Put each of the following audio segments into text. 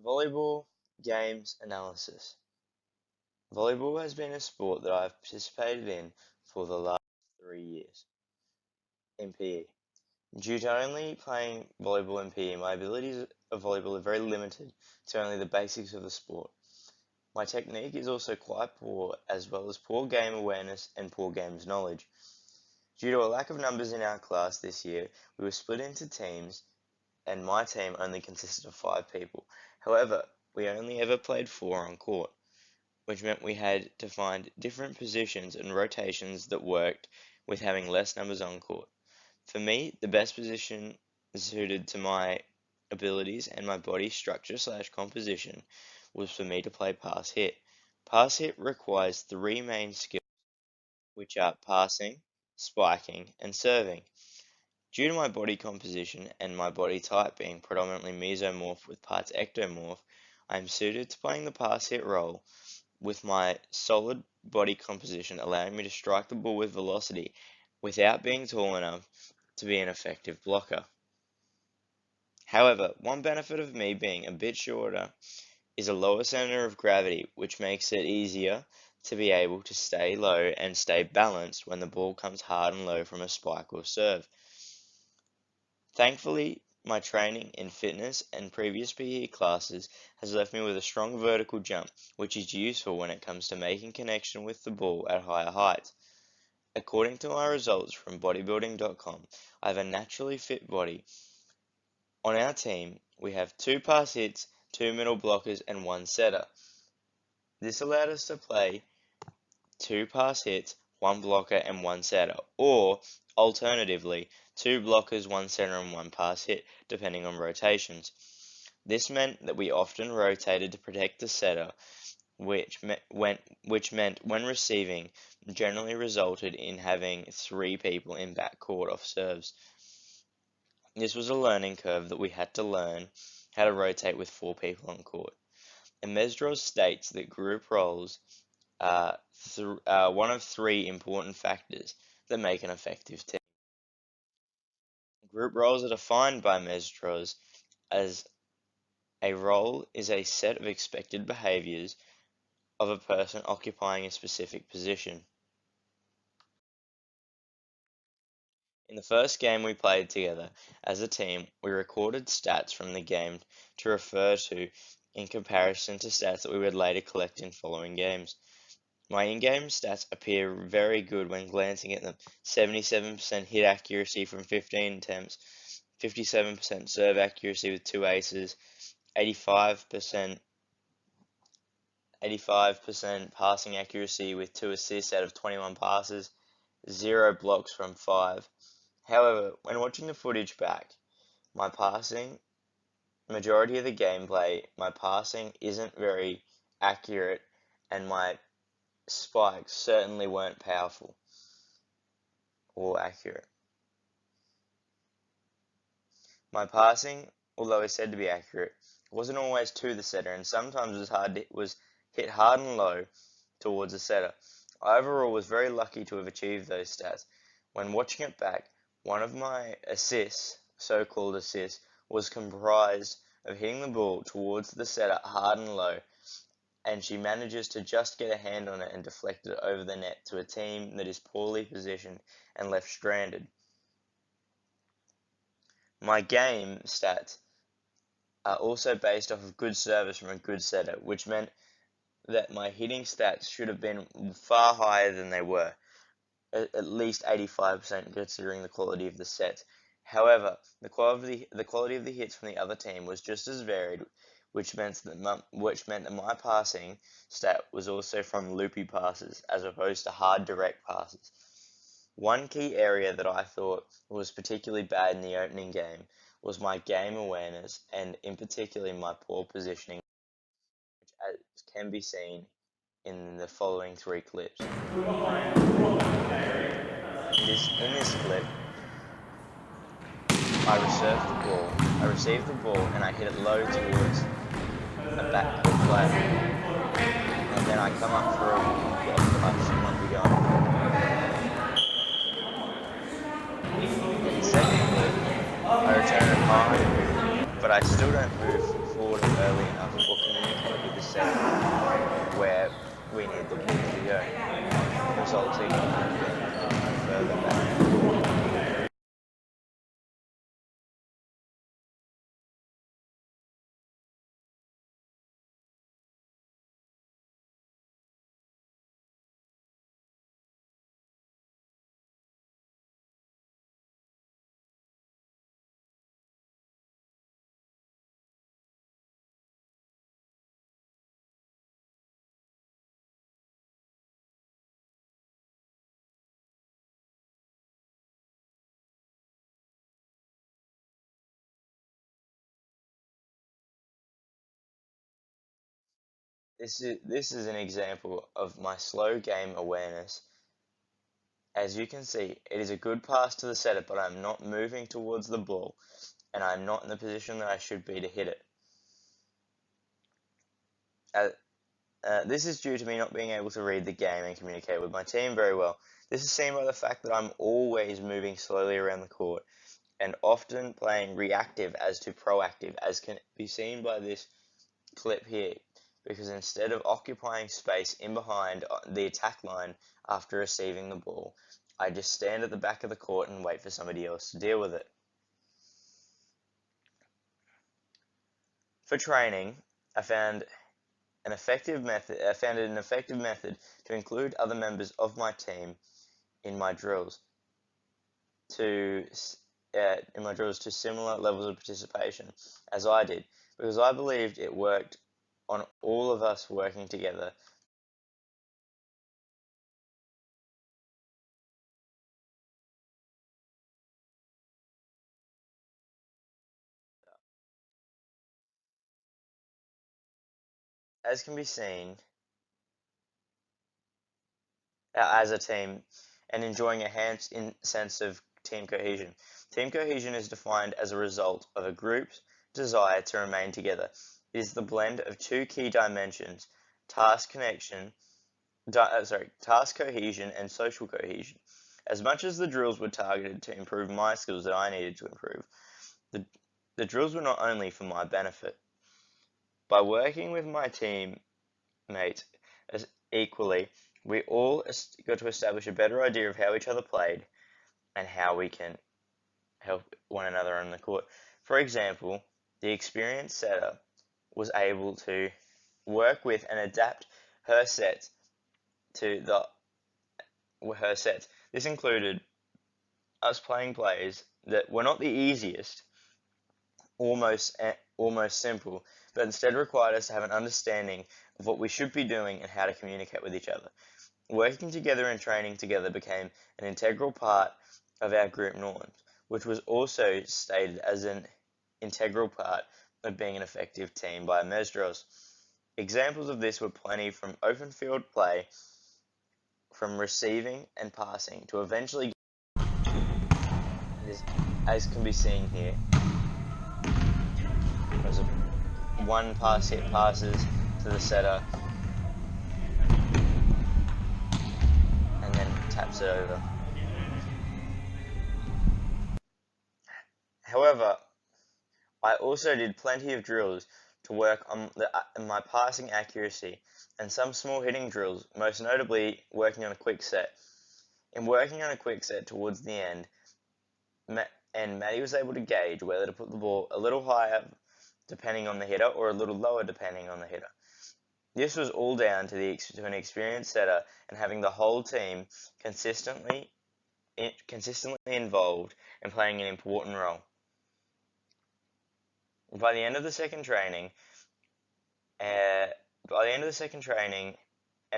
Volleyball games analysis. Volleyball has been a sport that I've participated in for the last 3 years in PE. Due to only playing volleyball in PE, my abilities of volleyball are very limited to only the basics of the sport. My technique is also quite poor, as well as poor game awareness and poor games knowledge. Due to a lack of numbers in our class this year, we were split into teams, and my team only consisted of 5 people. However, we only ever played 4 on court, which meant we had to find different positions and rotations that worked with having less numbers on court. For me, the best position suited to my abilities and my body structure / composition was for me to play pass hit. Pass hit requires 3 main skills, which are passing, spiking, and serving. Due to my body composition and my body type being predominantly mesomorph with parts ectomorph, I am suited to playing the pass hit role, with my solid body composition allowing me to strike the ball with velocity without being tall enough to be an effective blocker. However, one benefit of me being a bit shorter is a lower center of gravity, which makes it easier to be able to stay low and stay balanced when the ball comes hard and low from a spike or serve. Thankfully, my training in fitness and previous PE classes has left me with a strong vertical jump, which is useful when it comes to making connection with the ball at higher heights. According to my results from bodybuilding.com, I have a naturally fit body. On our team, we have 2 pass hits, 2 middle blockers, and 1 setter. This allowed us to play 2 pass hits, 1 blocker, and 1 setter, or alternatively, 2 blockers, 1 setter, and 1 pass hit, depending on rotations. This meant that we often rotated to protect the setter, which meant when receiving generally resulted in having 3 people in backcourt off serves. This was a learning curve that we had to learn how to rotate with 4 people on court. And Mesdros states that group roles are one of 3 important factors that make an effective team. Group roles are defined by Mesdros as a role is a set of expected behaviors of a person occupying a specific position. In the first game we played together as a team, we recorded stats from the game to refer to in comparison to stats that we would later collect in following games. My in-game stats appear very good when glancing at them. 77% hit accuracy from 15 attempts, 57% serve accuracy with 2 aces, 85% passing accuracy with 2 assists out of 21 passes, 0 blocks from 5. However, when watching the footage back, majority of the gameplay, my passing isn't very accurate, and my spikes certainly weren't powerful or accurate. My passing, although it's said to be accurate, wasn't always to the setter, and sometimes was hit hard and low towards the setter. I overall was very lucky to have achieved those stats. When watching it back, one of my assists, so-called assists, was comprised of hitting the ball towards the setter hard and low, and she manages to just get a hand on it and deflect it over the net to a team that is poorly positioned and left stranded. My game stats are also based off of good service from a good setter, which meant that my hitting stats should have been far higher than they were, at least 85% considering the quality of the sets. However, the quality of the hits from the other team was just as varied, which meant that my passing stat was also from loopy passes as opposed to hard direct passes. One key area that I thought was particularly bad in the opening game was my game awareness, and in particular my poor positioning, which can be seen in the following 3 clips. In this clip, I received the ball and I hit it low towards a backcourt player, and then I come up for a block that I should not be going for. In the second clip, I return it high, but I still don't move forward early enough This is an example of my slow game awareness. As you can see, it is a good pass to the setter, but I'm not moving towards the ball, and I'm not in the position that I should be to hit it. This is due to me not being able to read the game and communicate with my team very well. This is seen by the fact that I'm always moving slowly around the court, and often playing reactive as to proactive, as can be seen by this clip here, because instead of occupying space in behind the attack line after receiving the ball, I just stand at the back of the court and wait for somebody else to deal with it. For training, I found an effective method to include other members of my team in my drills to similar levels of participation as I did, because I believed it worked on all of us working together. As can be seen, as a team, and enjoying a enhanced sense of team cohesion. Team cohesion is defined as a result of a group's desire to remain together. It is the blend of two key dimensions: task cohesion and social cohesion. As much as the drills were targeted to improve my skills that I needed to improve, the drills were not only for my benefit. By working with my teammates equally, we all got to establish a better idea of how each other played and how we can help one another on the court. For example, the experienced setter was able to work with and adapt her sets to her sets. This included us playing plays that were not the easiest, almost simple, but instead required us to have an understanding of what we should be doing and how to communicate with each other. Working together and training together became an integral part of our group norms, which was also stated as an integral part of being an effective team by Mesdros. Examples of this were plenty, from open field play, from receiving and passing, to eventually, as can be seen here, there's one pass hit passes to the setter and then taps it over. However, I also did plenty of drills to work on my passing accuracy and some small hitting drills, most notably working on a quick set. In working on a quick set towards the end, Maddie was able to gauge whether to put the ball a little higher depending on the hitter or a little lower depending on the hitter. This was all down to an experienced setter and having the whole team consistently involved and playing an important role. By the end of the second training and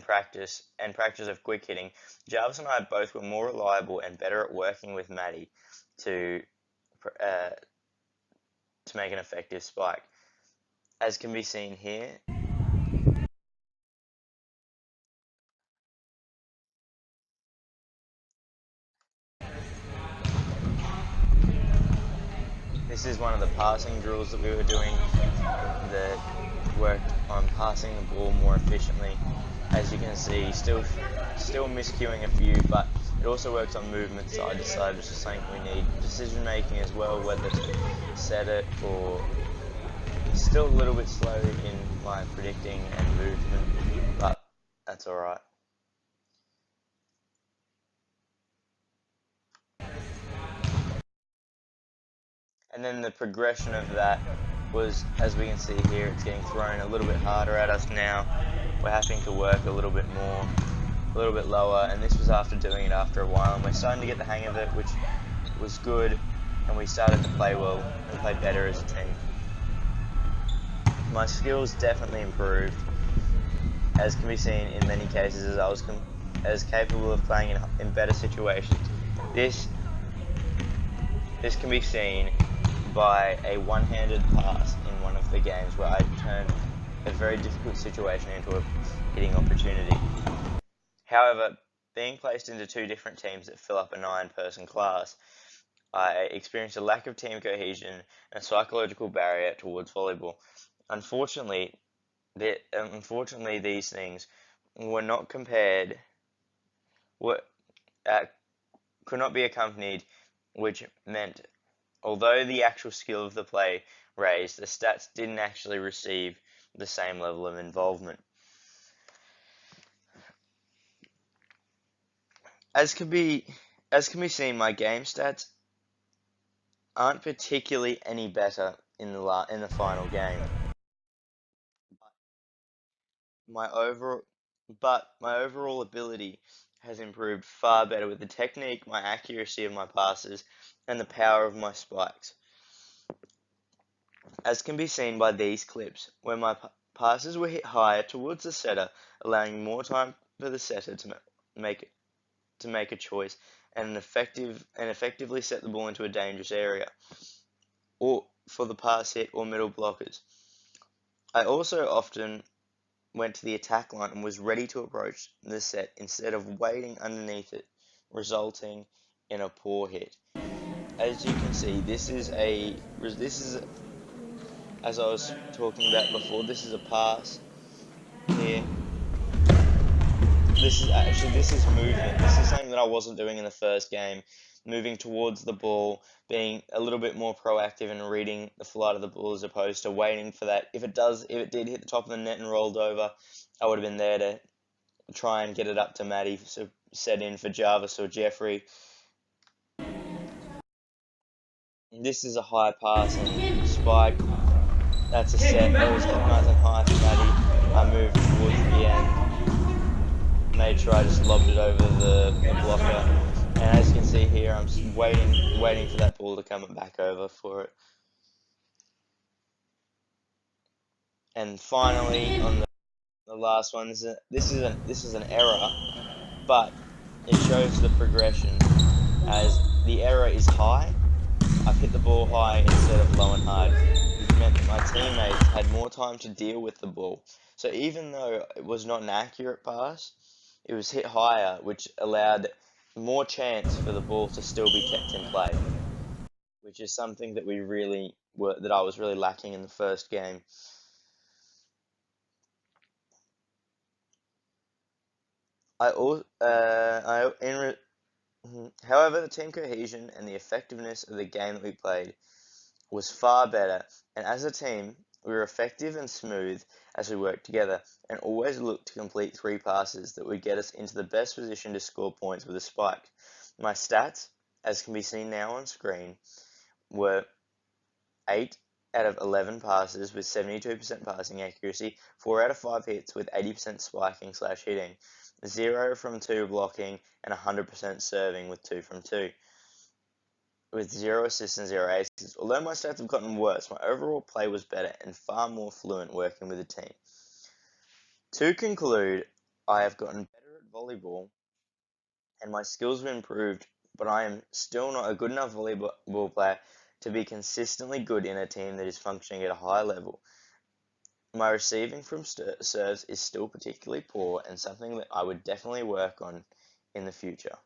practice of quick hitting, Jarvis and I both were more reliable and better at working with Maddie to make an effective spike. As can be seen here, this is one of the passing drills that we were doing that worked on passing the ball more efficiently. As you can see, still miscuing a few, but it also works on movement side to side, which is something we need. Decision making as well, whether to set it or still a little bit slow in my predicting and movement, but that's alright. And then the progression of that was, as we can see here, it's getting thrown a little bit harder at us now. We're having to work a little bit more, a little bit lower, and this was after doing it after a while, and we're starting to get the hang of it, which was good, and we started to play well and play better as a team. My skills definitely improved, as can be seen in many cases, as I was as capable of playing in better situations. This can be seen by a one-handed pass in one of the games where I turned a very difficult situation into a hitting opportunity. However, being placed into two different teams that fill up a 9-person class, I experienced a lack of team cohesion and a psychological barrier towards volleyball. Unfortunately, these things were not compared, were, could not be accompanied, which meant although the actual skill of the play raised, the stats didn't actually receive the same level of involvement. As can be seen, my game stats aren't particularly any better in the final game. My overall ability has improved far better with the technique, my accuracy of my passes, and the power of my spikes. As can be seen by these clips, where my passes were hit higher towards the setter, allowing more time for the setter to make a choice and effectively set the ball into a dangerous area, or for the pass hit or middle blockers. I also often went to the attack line and was ready to approach the set instead of waiting underneath it, resulting in a poor hit. As you can see, as I was talking about before, this is a pass here. This is movement. This is something that I wasn't doing in the first game. Moving towards the ball, being a little bit more proactive and reading the flight of the ball as opposed to waiting for that. If it did hit the top of the net and rolled over, I would have been there to try and get it up to Maddie, so set in for Jarvis or Jeffrey. This is a high pass and spike. That's a set. That was nice and high for Maddie. I moved towards the end. Made sure I just lobbed it over the blocker. And as you can see here, I'm just waiting for that ball to come back over for it. And finally, on the last one, this is an error, but it shows the progression. As the error is high, I've hit the ball high instead of low and hard. It meant that my teammates had more time to deal with the ball. So even though it was not an accurate pass, it was hit higher, which allowed more chance for the ball to still be kept in play, which is something that I was really lacking in the first game. However, the team cohesion and the effectiveness of the game that we played was far better, and as a team, we were effective and smooth as we worked together, and always looked to complete 3 passes that would get us into the best position to score points with a spike. My stats, as can be seen now on screen, were 8 out of 11 passes with 72% passing accuracy, 4 out of 5 hits with 80% spiking/hitting, 0 from 2 blocking, and 100% serving with 2 from 2. With 0 assists and 0 aces. Although my stats have gotten worse, my overall play was better and far more fluent working with a team. To conclude, I have gotten better at volleyball and my skills have improved, but I am still not a good enough volleyball player to be consistently good in a team that is functioning at a high level. My receiving from serves is still particularly poor and something that I would definitely work on in the future.